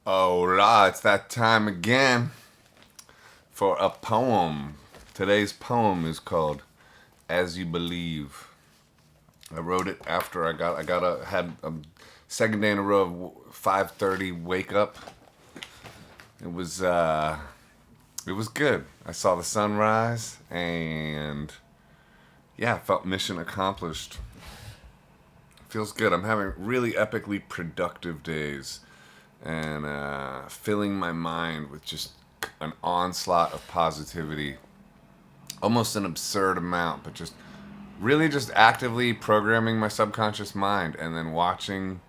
Hola, it's that time again for a poem. Today's poem is called "As You Believe." I wrote it after had a second day in a row of 5:30 wake up. It was uh, it was good. I saw the sunrise and yeah, felt mission accomplished. Feels good. I'm having really epically productive days and filling my mind with just an onslaught of positivity, almost an absurd amount, but just really just actively programming my subconscious mind and then watching,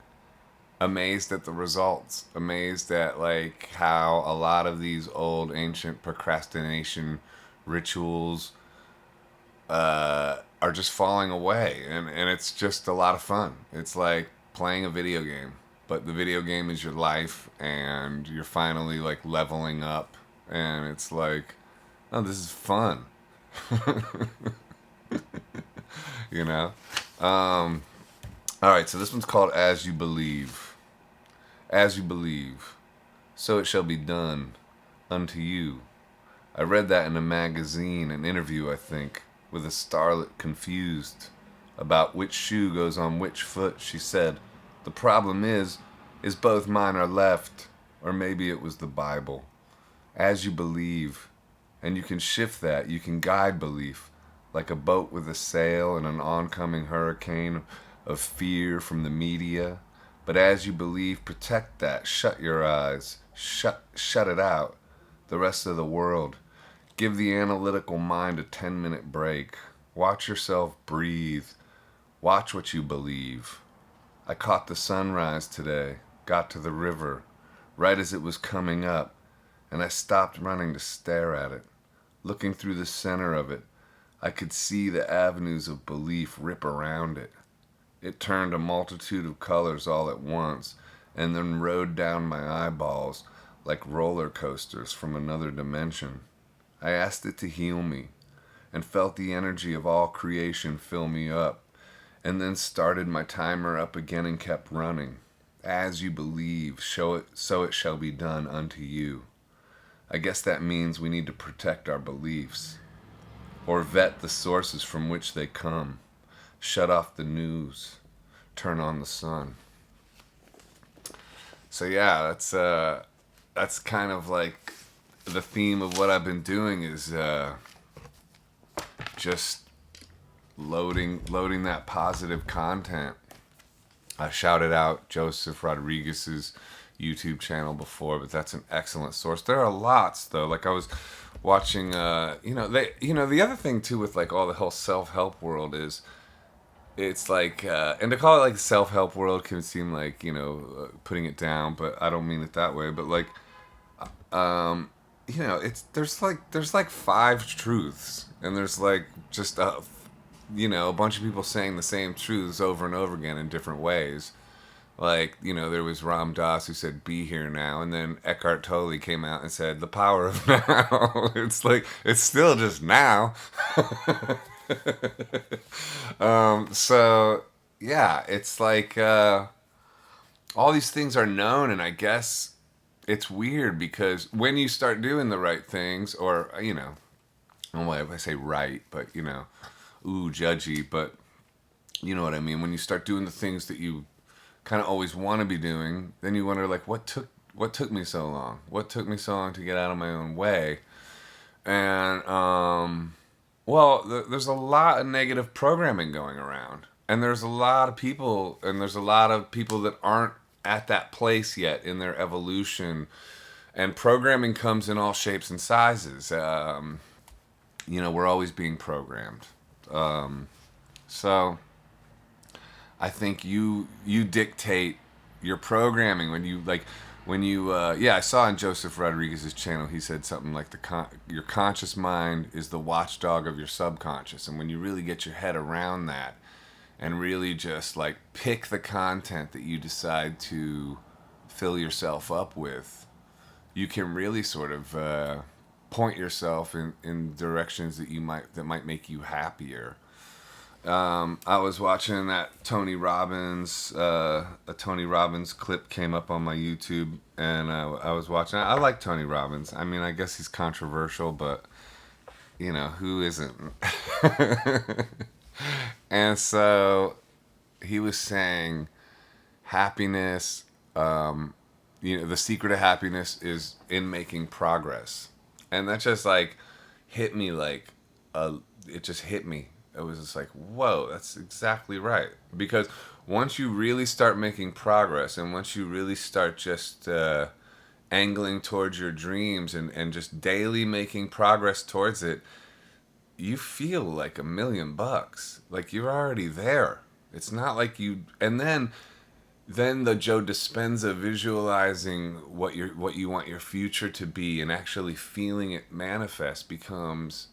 amazed at the results, amazed at like how a lot of these old ancient procrastination rituals are just falling away, and it's just a lot of fun. It's like playing a video game, but the video game is your life, and you're finally like leveling up, and it's like, oh, this is fun, you know. Um, all right, so this one's called "As You Believe." As you believe, so it shall be done unto you. I read that in a magazine, an interview, I think, with a starlet confused about which shoe goes on which foot. She said, "The problem is both mine are left, or maybe it was the Bible. As you believe, and you can shift that, you can guide belief, like a boat with a sail in an oncoming hurricane of fear from the media. But as you believe, protect that, shut your eyes, shut it out, the rest of the world. Give the analytical mind a 10-minute break. Watch yourself breathe. Watch what you believe. I caught the sunrise today, got to the river, right as it was coming up, and I stopped running to stare at it. Looking through the center of it, I could see the avenues of belief rip around it. It turned a multitude of colors all at once, and then rode down my eyeballs like roller coasters from another dimension. I asked it to heal me, and felt the energy of all creation fill me up, and then started my timer up again and kept running. As you believe, so it shall be done unto you. I guess that means we need to protect our beliefs, or vet the sources from which they come, shut off the news, turn on the sun. So yeah, that's kind of like the theme of what I've been doing is just loading that positive content. I shouted out Joseph Rodriguez's YouTube channel before, but that's an excellent source. There are lots though. Like I was watching, the other thing too with like all the whole self help world is it's like, and to call it like self help world can seem like putting it down, but I don't mean it that way. But like, um, it's there's like five truths, and there's like just a bunch of people saying the same truths over and over again in different ways. Like, there was Ram Dass who said, "Be here now," and then Eckhart Tolle came out and said, "The power of now." It's like, it's still just now. So, yeah, it's like all these things are known, and I guess it's weird because when you start doing the right things, or, well, if I say right, but, ooh, judgy, but you know what I mean. When you start doing the things that you kind of always want to be doing, then you wonder like, what took me so long? What took me so long to get out of my own way? And well, there's a lot of negative programming going around, and there's a lot of people, that aren't at that place yet in their evolution. And programming comes in all shapes and sizes. We're always being programmed. So I think you dictate your programming when you yeah, I saw on Joseph Rodriguez's channel he said something like your conscious mind is the watchdog of your subconscious, and when you really get your head around that and really just like pick the content that you decide to fill yourself up with, you can really sort of point yourself in directions that might make you happier. I was watching that a Tony Robbins clip came up on my YouTube, and I was watching. I like Tony Robbins. I mean, I guess he's controversial, but you know, who isn't? And so he was saying happiness, you know, the secret of happiness is in making progress. And that just like hit me like, it just hit me. It was just like, whoa, that's exactly right. Because once you really start making progress, and once you really start just angling towards your dreams, and just daily making progress towards it, you feel like $1,000,000. Like you're already there. It's not like you. And then the Joe Dispenza visualizing what you want your future to be and actually feeling it manifest becomes,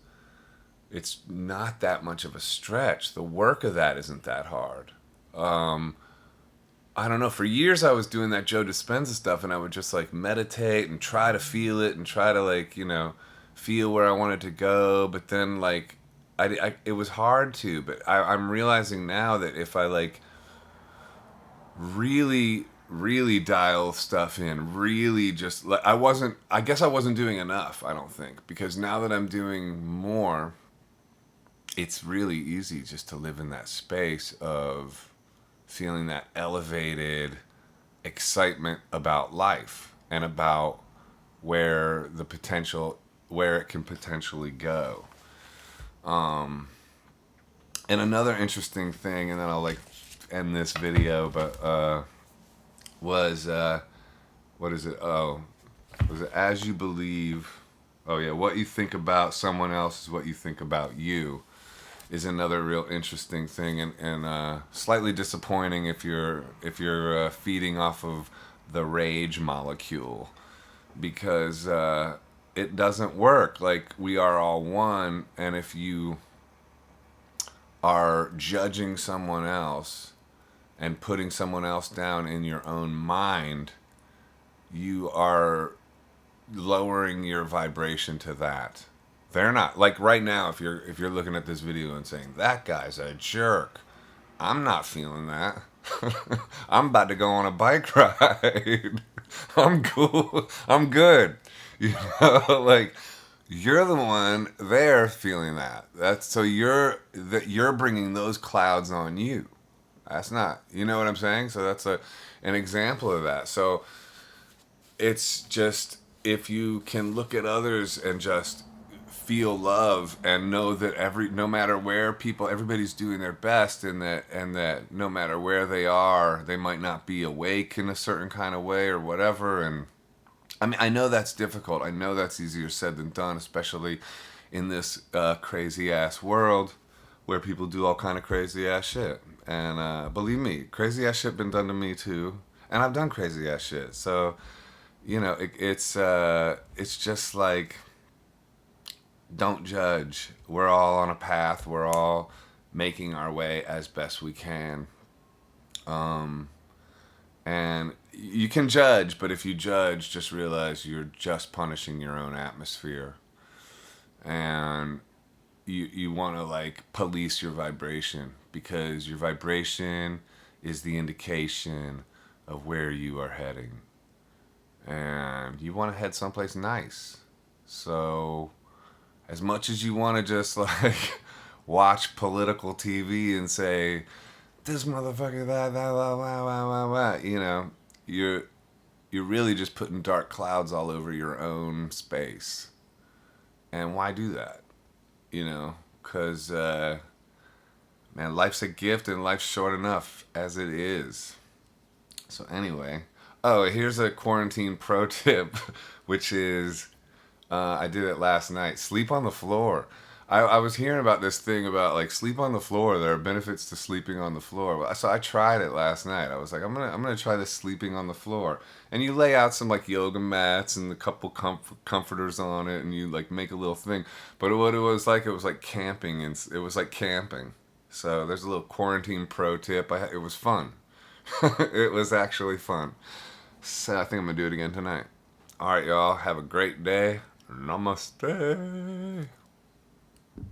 it's not that much of a stretch. The work of that isn't that hard. I don't know. For years, I was doing that Joe Dispenza stuff, and I would just like meditate and try to feel it and try to like, you know, feel where I wanted to go. But then like, it was hard to. But I'm realizing now that if I like really dial stuff in, really just like, I guess I wasn't doing enough. I don't think, because now that I'm doing more, it's really easy just to live in that space of feeling that elevated excitement about life and about where it can potentially go. And another interesting thing, and then I'll like end this video, but was what is it? Oh, was it as you believe? Oh yeah, what you think about someone else is what you think about you, is another real interesting thing, and slightly disappointing if you're feeding off of the rage molecule, because it doesn't work. Like, we are all one, and if you are judging someone else and putting someone else down in your own mind, you are lowering your vibration to that. They're not, like, right now, if you're looking at this video and saying that guy's a jerk, I'm not feeling that. I'm about to go on a bike ride. I'm cool. I'm good. You know, like, you're the one there feeling that. That's so you're bringing those clouds on you. That's not, you know what I'm saying? So that's an example of that. So it's just, if you can look at others and just feel love and know that no matter where everybody's doing their best, and that no matter where they are, they might not be awake in a certain kind of way or whatever. And I mean, I know that's difficult. I know that's easier said than done, especially in this crazy ass world where people do all kind of crazy ass shit. And believe me, crazy ass shit been done to me too, and I've done crazy ass shit. So, you know, it's just like, don't judge. We're all on a path. We're all making our way as best we can. And you can judge, but if you judge, just realize you're just punishing your own atmosphere. And you want to like police your vibration, because your vibration is the indication of where you are heading. And you want to head someplace nice. So as much as you want to just like watch political TV and say, this motherfucker, that, you know, you're really just putting dark clouds all over your own space. And why do that? You know, because, man, life's a gift and life's short enough as it is. So anyway, oh, here's a quarantine pro tip, which is, I did it last night. Sleep on the floor. I was hearing about this thing about like sleep on the floor. There are benefits to sleeping on the floor. So I tried it last night. I was like, I'm gonna try this sleeping on the floor. And you lay out some like yoga mats and a couple comforters on it, and you like make a little thing. But what it was like camping, and it was like camping. So there's a little quarantine pro tip. It was fun. It was actually fun. So I think I'm gonna do it again tonight. All right, y'all. Have a great day. Namaste.